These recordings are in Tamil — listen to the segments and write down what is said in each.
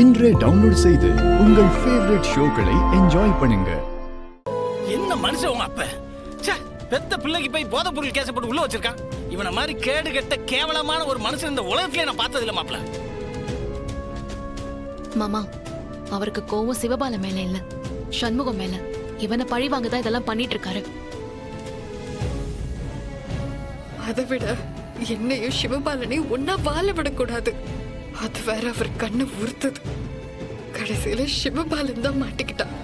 இன்றே டவுன்லோட் செய்து உங்கள் ஃபேவரட் ஷோக்களை என்ஜாய் பண்ணுங்க. என்ன மனுஷன் உங்க அப்ப? பெத்த பிள்ளைக்கு போய் போதை பொருள் கேச போட்டு உள்ள வச்சிருக்கான். இவனை மாதிரி கேடு கெட்ட கேவலமான ஒரு மனுஷன் இந்த உலகத்திலே நான் பார்த்தது இல்ல மாப்ள. மாமா, அவருக்கு கோவம் சிவபால மேல இல்ல, சண்முகம் மேல. இவனை பழி வாங்கதான் இதெல்லாம் பண்ணிட்டு இருக்காரு. அதை விட என்னையும் சிவபாலனையும் ஒன்னா வாழ விடக்கூடாது. அது வேற அவர் கண்ணு உறுத்துது. கடைசியில சிவபாலன் தான் மாட்டிக்கிட்டான்.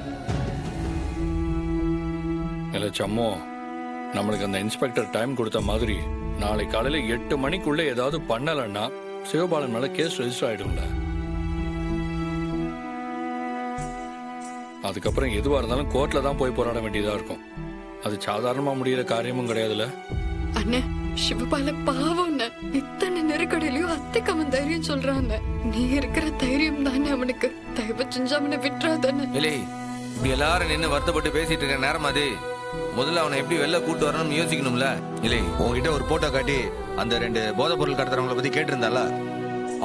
சம்மோ, நம்மளுக்கு அந்த இன்ஸ்பெக்டர் டைம் கொடுத்த மாதிரி நாளை காலையில 8 மணிக்குள்ள ஏதாவது பண்ணலன்னா சிவபாலன் மேல கேஸ் ரெஜிஸ்டர் ஆயிடும்ல. அதுக்கப்புறம் எதுவா இருந்தாலும் கோர்ட்ல தான் போய் போராட வேண்டியதா இருக்கும். அது சாதாரணமா முடியிற காரியமும் கிடையாதுல்ல. அண்ணே, சிவபால பாவம். இத்தனை நெருக்கடியிலையும் அத்தைக்கு அவன் தைரியம் சொல்றான். நீ இருக்கிற தைரியம் தானே அவனுக்கு. தயவு செஞ்சு அவனை விட்டுறாதானே. இல்லை, இப்படி எல்லாரும் நின்று வருத்தப்பட்டு பேசிட்டு இருக்க நேரம் அது. முதல்ல அவனை எப்படி வெளில கூட்டு வரணும்னு யோசிக்கணும்ல. இல்லை, உங்ககிட்ட ஒரு போட்டோ காட்டி அந்த 2 போதை பொருள் கடத்துறவங்களை பத்தி கேட்டிருந்தால,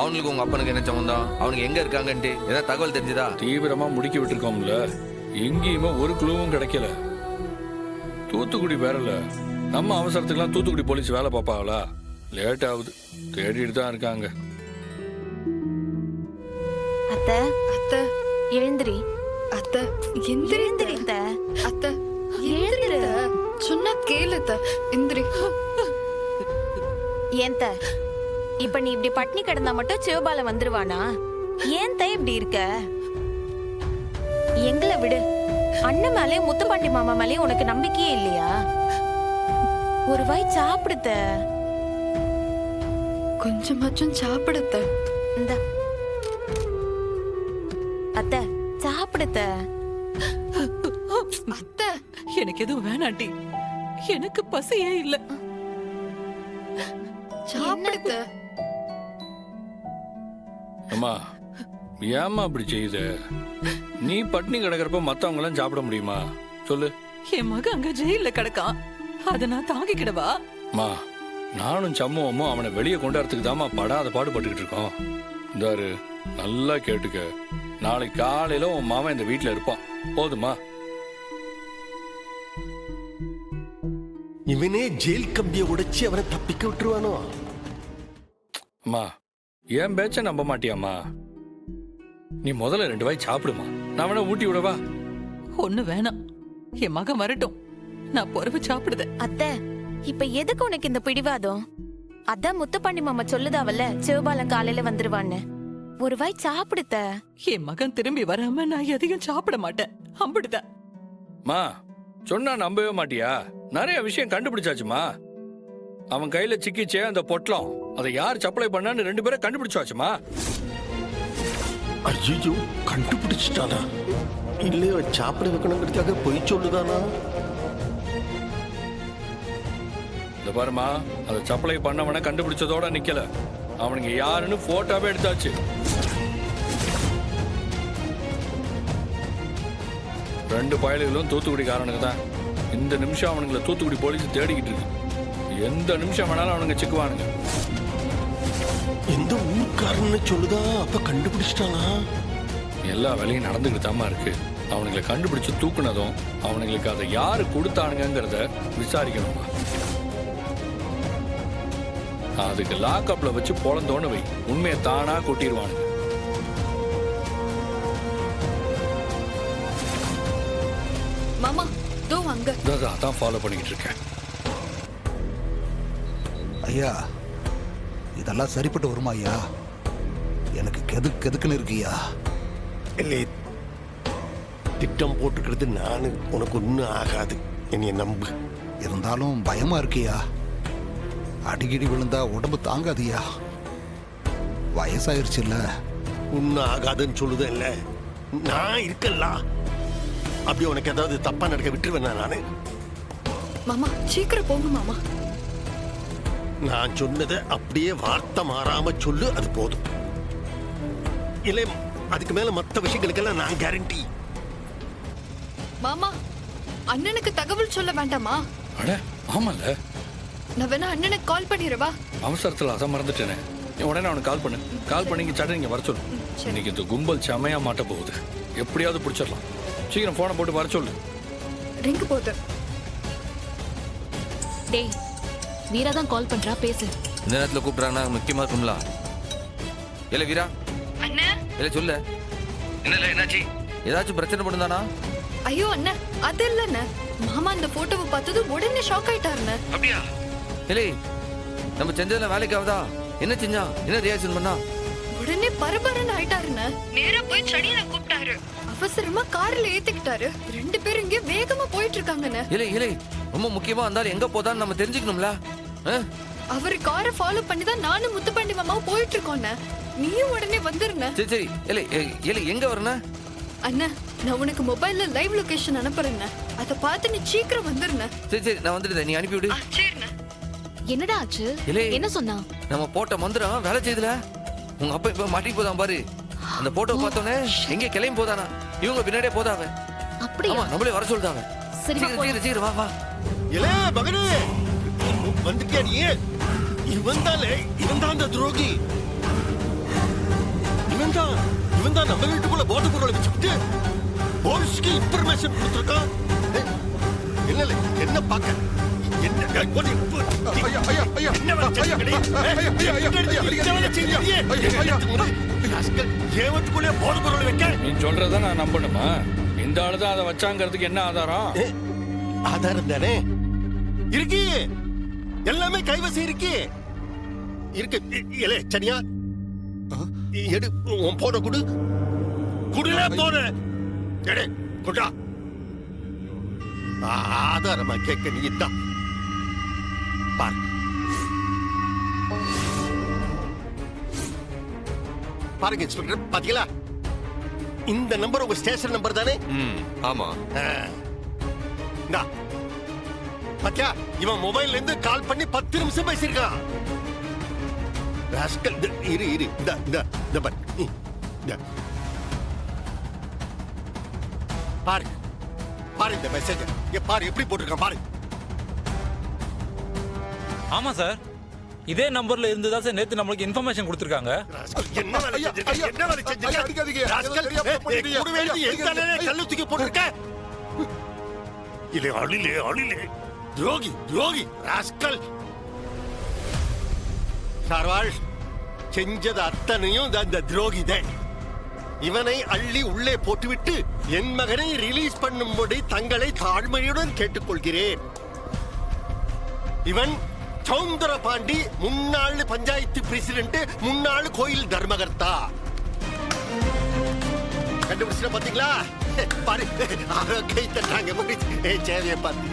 அவனுக்கு உங்க அப்பனுக்கு என்ன சம்பந்தம், அவனுக்கு எங்க இருக்காங்கன்ட்டு ஏதாவது தகவல் தெரிஞ்சுதா? தீவிரமா முடுக்கி விட்டுருக்கோம்ல, எங்கேயுமே ஒரு குழுவும் கிடைக்கல. தூத்துக்குடி வேறல, நம்ம அவசரத்துக்குலாம் தூத்துக்குடி போலீஸ் வேலை பார்ப்பாங்களா? லேட் ஆகுது, தேடிட்டு தான் இருக்காங்க. அத்தை, அத்தை எழுந்திரி. அத்தை எந்திரி. அத்தை எழுந்திரு. சொன்னா கேளு. எந்திரி. ஏன் த இப்ப நீ இப்படி பட்னி கிடந்தா மட்டும் சிவபால வந்துருவானா? ஏன் த இப்படி இருக்க? எங்களை விடு. அண்ணன் மேலே முத்துப்பாண்டி மாமா மேலே உனக்கு நம்பிக்கையே இல்லையா? ஒரு வாய் சாப்பிடுத்த. கொஞ்சமாச்சும் சாப்பிடுத்த. இந்த அத்தை சாப்பிடுத்த. அத்தை, எனக்கு எதுவும் வேணாண்டி, எனக்கு பசியே இல்ல. சாப்பிடுத்த. அம்மா, ஏம்மா அப்படி செய்யுத? நீ பட்னி கிடக்கிறப்ப மத்தவங்க எல்லாம் சாப்பிட முடியுமா சொல்லு? என் மக அங்க ஜெயில கிடக்கான், அதை நான் தாங்கிக்கிடவா? அம்மா, நானும் சம்முவமும் அவனை வெளியே கொண்டாடுறதுக்கு தாம்மா படாத பாடுபட்டுக்கிட்டு இருக்கோம். இந்தாரு, நல்லா கேட்டுக்க. நாளைக்கு காலையில உன் மாமன் இந்த வீட்டுல இருப்பான், போதுமா? இவனே ஜெயில் கம்பியை உடைச்சி அவனை தப்பிக்க விட்டுருவானோ? அம்மா, என் பேச்ச நம்ப மாட்டியாம்மா? நீ முதல்ல 2 வாய் சாப்பிடுமா, நான் அவனை ஊட்டி விடவா? ஒண்ணு வேணாம், என் மகன் வரட்டும், நான் பொறுப்பு சாப்பிடுத. அத்தை, இப்ப எதுக்கு உனக்கு இந்த பிடிவாதம்? அதான் முத்துப்பாண்டி மாமா சொல்லுதாவல்ல, சிவபாலன் காலையில வந்துருவான்னு. ஒரு வாய் சாப்பிடுத்த. என் மகன் திரும்பி வராம நான் எதையும் சாப்பிட மாட்டேன், அம்பிடுத. மா, சொன்னா நம்பவே மாட்டியா? நிறைய விஷயம் கண்டுபிடிச்சாச்சுமா. அவன் கையில சிக்கிச்சே அந்த பொட்டலம், அதை யார் சப்ளை பண்ணான்னு 2 பேரும் கண்டுபிடிச்சாச்சுமா. ஐயோ, கண்டுபிடிச்சிட்டானா? இல்லையோ சாப்பிட வைக்கணுங்கிறதுக்காக பொய் சொல்லுதானா? இந்த பாருமா, அதை சப்ளை பண்ணவன கண்டுபிடிச்சதோட நிக்கல, அவனுங்க யாருன்னு போட்டோவே எடுத்தாச்சு. 2 பயலுகளும் தூத்துக்குடிக்காரனுக்கு தான். இந்த நிமிஷம் அவனுங்களை தூத்துக்குடி போலீஸ் தேடிக்கிட்டு இருக்கு. எந்த நிமிஷம் வேணாலும் அவனுங்க சிக்குவானுங்க. எந்த ஊர்க்காரன்னு சொல்லுதா? அப்ப கண்டுபிடிச்சிட்டானா? எல்லா வேலையும் நடந்துக்கிட்டு தாமா இருக்கு. அவனுங்களை கண்டுபிடிச்சு தூக்குனதும் அவனுங்களுக்கு அதை யாரு கொடுத்தானுங்கிறத விசாரிக்கணுமா. அதுக்கு லாக்அப்ல வச்சு பொழந்தோன்னு வை, உண்மையை தானா கொட்டிடுவானுங்க. மாமா, தோ அங்க. அதான் ஃபாலோ பண்ணிக்கிட்டு இருக்கேன். ஐயா, இதெல்லாம் சரிப்பட்டு வருமா ஐயா? எனக்கு கெதுக்குன்னு இருக்குயா. இல்லை, திட்டம் போட்டுக்கிறது நானு. உனக்கு ஒன்றும் ஆகாது, என்னைய நம்பு. இருந்தாலும் பயமா இருக்கியா. அடிக்கடி விழுந்தா உடம்பு தாங்காதியா. வயசாயிருச்சு இல்ல. ஒன்றும் ஆகாதுன்னு சொல்லுதேன் இல்ல, நான் இருக்கல. அப்படி உனக்கு ஏதாவது தப்பா நடக்க விட்டுருவேன் நானு. மாமா, சீக்கிரம் போங்க மாமா. நான் சொன்னதை அப்படியே வார்த்தை மாறாம சொல்லு, அது போதும். இல்லை, அதுக்கு மேல மற்ற விஷயங்களுக்கெல்லாம் நான் கேரண்டி. மாமா, அண்ணனுக்கு தகவல் சொல்ல வேண்டாமா? அட ஆமால, நான் வேணா அண்ணனுக்கு கால் பண்ணிடுவா. அவசரத்துல அதை மறந்துட்டேனே. உடனே அவனுக்கு கால் பண்ணி இங்க சட்டை இங்க வர சொல்லு. இன்னைக்கு இந்த கும்பல் செமையா மாட்ட போகுது. எப்படியாவது பிடிச்சிடலாம். சீக்கிரம் போனை போட்டு வர சொல்லு. ரிங்கு போகுது. டேய் வீரா தான் கால் பண்றா, பேசு. இந்த நேரத்துல கூப்பிடுறாங்கன்னா முக்கியமா இருக்கும்ல. இல்ல வீரா அண்ணா இல்ல சொல்லு. என்னல என்னாச்சு? ஏதாச்சும் பிரச்சனை பண்ணுதானா? ஐயோ அண்ணா அது இல்லண்ணா, மாமா அந்த போட்டோவை பார்த்தது உடனே ஷாக் ஆயிட்டாருண்ணா. அப்படியா? இல்லை நம்ம செஞ்சதுல வேலைக்கு ஆகுதா? என்ன செஞ்சா? என்ன ரியாக்ஷன் பண்ணா? உடனே பரபரன்னு ஆயிட்டாருண்ணா. நேரா போய் சனியனை கூப்பிட்டாரு. அவசரமா கார்ல ஏத்திக்கிட்டாரு. 2 பேரும் இங்க வேகமா போயிட்டு இருக்காங்கண்ணா. இல்லை இல்லை ரொம்ப முக்கியமா இருந்தாலும் எங்க போதான்னு நம்ம தெரிஞ்சுக்கணும்ல. அவர் காரை ஃபாலோ பண்ணி தான் நானும் முத்துப்பாண்டி மாமாவும் போயிட்டு இருக்கோண்ணா. நீயும் உடனே வந்துருண்ணா. சரி சரி இல்லை இல்லை எங்க வரணும்? அண்ணா நான் உனக்கு மொபைல்ல லைவ் லொகேஷன் அனுப்புறேண்ணா. அத பார்த்து நீ சீக்கிரம் வந்துருண்ணா. சரி சரி நான் வந்துடுறேன், நீ அனுப்பி விடு. சரிண்ணா. என்னடா ஆச்சு? இல்லை. என்ன சொன்னா? நம்ம போட்ட மந்திரம் வேலை செய்யுதுல. உங்க அப்பா இப்ப மாட்டிக்கு போதான் பாரு. அந்த போட்டோ பார்த்தோன்னே எங்க கிளம்பி போதானா? இவங்க பின்னாடியே போதாவ. அப்படியா? ஆமா நம்மளே வர சொல்லிட்டாங்க. சரி வா, சீக்கிரம் சீக்கிரம் சீக்கிரம் வா வா. இலே மகனே, வந்துட்டியா நீ? இவன் தான் அந்த துரோகி. இவன் தான் நம்ம வீட்டுக்குள்ள போதை பொருளை வச்சுக்கிட்டு போலீஸ்க்கு இன்ஃபர்மேஷன் கொடுத்துருக்கான். இல்ல என்ன பார்க்க ஏவத்துக்குள்ளே போதை பொருளை வைக்க நீ சொல்றத நான் நம்பணுமா? இந்த ஆளுதான் அதை வச்சாங்கிறதுக்கு என்ன ஆதாரம்? ஆதாரம் தானே இருக்கு, எல்லாமே கைவசம் இருக்கு. இலே சனியா, எடு உன் போன குடு. குடுல போன எடு குடா. ஆதாரமா கேட்க நீ தான் பாரு. பாருங்க இன்ஸ்பெக்டர், பாத்தீங்களா? இந்த நம்பர் உங்க ஸ்டேஷன் நம்பர் தானே? ஆமா. பாத்தியா, இவன் மொபைல்ல இருந்து கால் பண்ணி 10 நிமிஷம் பேசியிருக்கான். ராஸ்கல், இரு இந்த பாரு பாரு இந்த மெசேஜ். பாரு எப்படி போட்டிருக்கான் பாரு. ஆமா சார், இதே நம்பர்ல இருந்து தான் சார் நேத்து நம்மளுக்கு இன்ஃபர்மேஷன் கொடுத்திருக்காங்க. என்ன வேலை செஞ்சிருக்க? என்ன வேலை செஞ்சிருக்க? ராஸ்கல், குடுவே எழுதி எந்தானே கல்லு தூக்கி போட்டிருக்க? இல்ல அழிலே துரோகி ராஸ்கல். சார்வாள் செஞ்சது அத்தனையும் அந்த துரோகி தான். இவனை அள்ளி உள்ளே போட்டுவிட்டு என் மகனை ரிலீஸ் பண்ணும்படி தங்களை தாழ்மையுடன் கேட்டுக்கொள்கிறேன். இவன் சௌந்தர பாண்டி, முன்னாள் பஞ்சாயத்து பிரசிடென்ட், முன்னாள் கோயில் தர்மகர்த்தா. கண்டுபிடிச்சா பாத்தீங்களா? பாரு கை தட்டாங்க சேவையை பார்த்து.